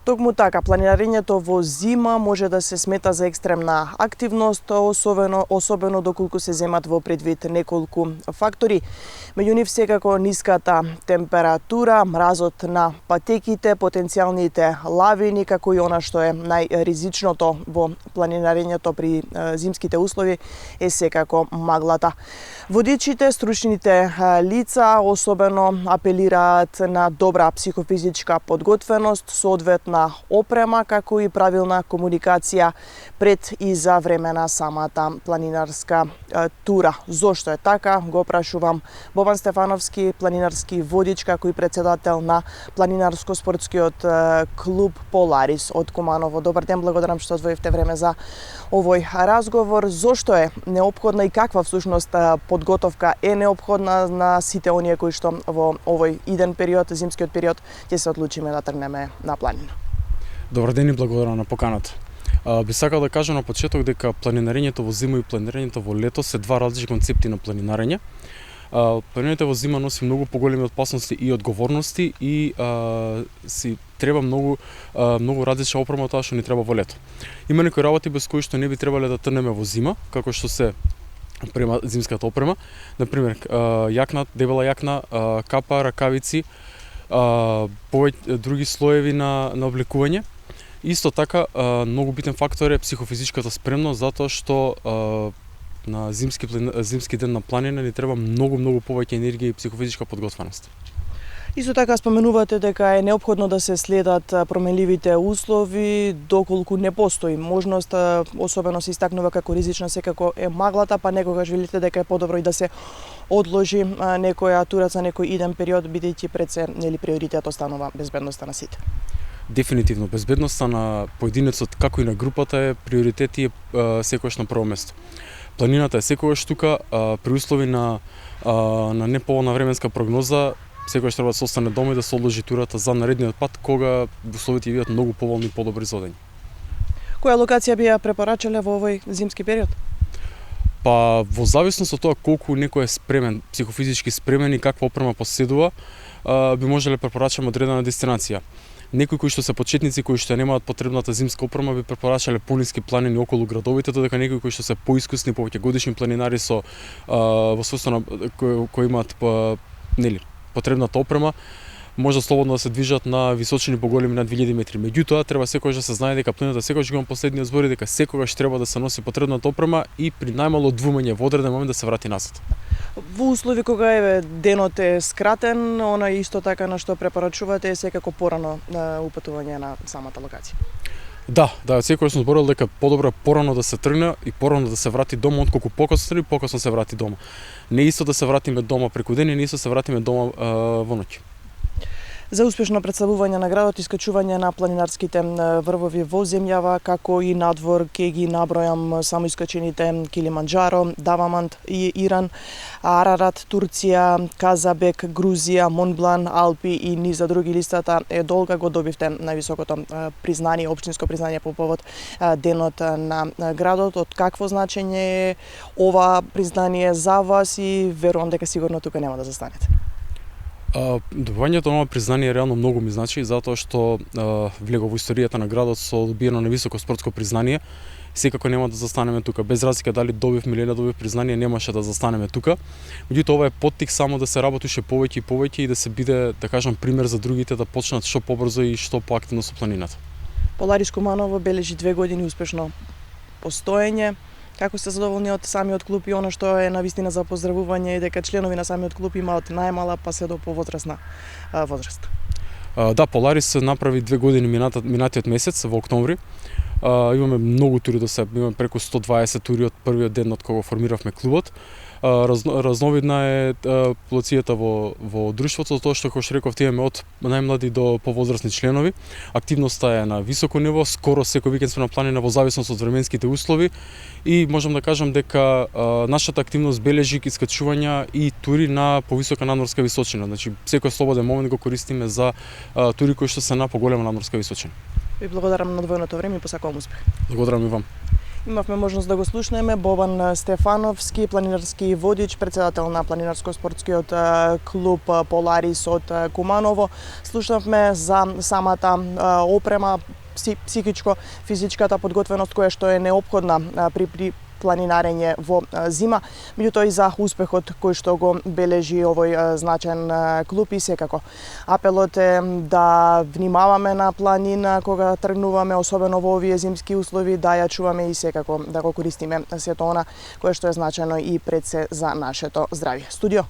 Токму така, планинарењето во зима може да се смета за екстремна активност, особено доколку се земат во предвид неколку фактори. Меѓу нив секако ниската температура, мразот на патеките, потенцијалните лавини, како и она што е најризичното во планинарењето при зимските услови е секако маглата. Водичите, стручните лица особено апелираат на добра психофизичка подготвеност, соодветна опрема, како и правилна комуникација пред и за време на самата планинарска тура. Зошто е така? Го прашувам Бобан Стефановски, планинарски водич, како и председател на планинарско-спортскиот клуб Поларис од Куманово. Добар ден, благодарам што одвоивте време за овој разговор. Зошто е неопходна и каква всушност подготовка е неопходна на сите оние кои што во овој иден период, зимскиот период, ќе се одлучиме да тргнеме на планина? Добар ден и благодарам на поканата. Би сакал да кажам на почеток дека планинарењето во зима и планинарењето во лето се два различни концепти на планинарење. Планинарењето во зима носи многу поголеми опасности и одговорности и си треба многу различна опрема од тоа што ни треба во лето. Има некои работи без кои што не би требале да тргнеме во зима, како што се зимската опрема, например јакна, дебела јакна, капа, ракавици, други слоеви на облекување. Исто така, многу битен фактор е психофизичката спремност, затоа што на зимски ден на планина ни треба многу повеќе енергија и психофизичка подготвеност. Исто така споменувате дека е неопходно да се следат променливите услови, доколку не постои можност, особено се истакнува како ризична секако е маглата, па некогаш велите дека е подобро и да се одложи некоја тура за некој иден период, бидејќи пред се приоритет останува безбедноста на сите. Дефинитивно, безбедноста на поединецот како и на групата е приоритет и секогаш на прво место. Планината е секогаш тука, при услови на неповолна временска прогноза, секогаш треба да се остане дома и да се одложи турата за наредниот пат, кога условите бидат многу поволни и подобри за одење. Која локација би ја препорачале во овој зимски период? Па, во зависност од тоа колку некој е спремен, психофизички спремен и каква опрема поседува, би можеле препорачаме одредена дестинација. Некои кои што се почетници, кои што немаат потребната зимска опрема, би препорачале пониски планини околу градовите, додека некои кои што се поискусни, повеќе годишни планинари со во состојба кои имаат потребната опрема, може слободно да се движат на височини поголеми на 2000 метри. Меѓутоа, треба секогаш да се знае дека планината секогаш има последниот збор и дека секогаш треба да се носи потребната опрема и при најмало двумење во одреден момент да се врати назад. Во услови кога денот е скратен, она исто така на што препорачувате е секако порано упатување на самата локација. Да, секогаш сум зборил дека подобро порано да се тргне и порано да се врати дома, отколку покасно се врати дома. Не исто да се вратиме дома преку ден и не исто да се вратиме дома во ноќ. За успешно представување на градот и искачување на планинарските врвови во земјава, како и надвор, ќе ги набројам само искачените Килиманџаро, Давамант и Иран, Арарат, Турција, Казабек, Грузија, Монблан, Алпи и низа други. Листата е долга, го добивте највисокото признание, општинско признание по повод денот на градот. Од какво значење е ова признание за вас и верувам дека сигурно тука нема да застанете? Добивањето на ова признание реално многу ми значи, затоа што влегов во историјата на градот со добиено на високо спортско признание. Секако нема да застанеме тука, без разлика дали добивме или не добив признание, немаше да застанеме тука. Меѓутоа, ова е поттик само да се работеше повеќе и да се биде, да кажам, пример за другите да почнат што побрзо и што поактивно со планината. Поларис Куманово бележи 2 години успешно постоење. Како сте задоволни од самиот клуб и она што е навистина за поздравување и дека членови на самиот клуб има од најмала па се до повозрасна возраст? Да, Поларис направи 2 години минатиот месец во октомври. Имаме многу тури до себе, имаме преку 120 тури од првиот ден од кога формиравме клубот. Разновидна е популацијата во друштвото, затоа што, како што рековте, имаме од најмлади до повозрасни членови. Активноста е на високо ниво, скоро секој викенд сме на планина во зависност од временските услови и можам да кажам дека нашата активност бележи искачувања и тури на повисока надморска височина. Значи, секој слободен момент го користиме за тури кои што се на поголема надморска височина. Ви благодарам на одвоеното време и посакувам успех. Благодарам и вам. Имавме можност да го слушнеме Бобан Стефановски, планинарски водич, председател на планинарско-спортскиот клуб Поларис од Куманово. Слушнавме за самата опрема, психичко, физичката подготвеност која што е неопходна при планинарење во зима, меѓутоа и за успехот кој што го бележи овој значаен клуб и секако. Апелот е да внимаваме на планина кога тргнуваме, особено во овие зимски услови, да ја чуваме и секако да го користиме сето она кое што е значајно и пред се за нашето здравје. Студио.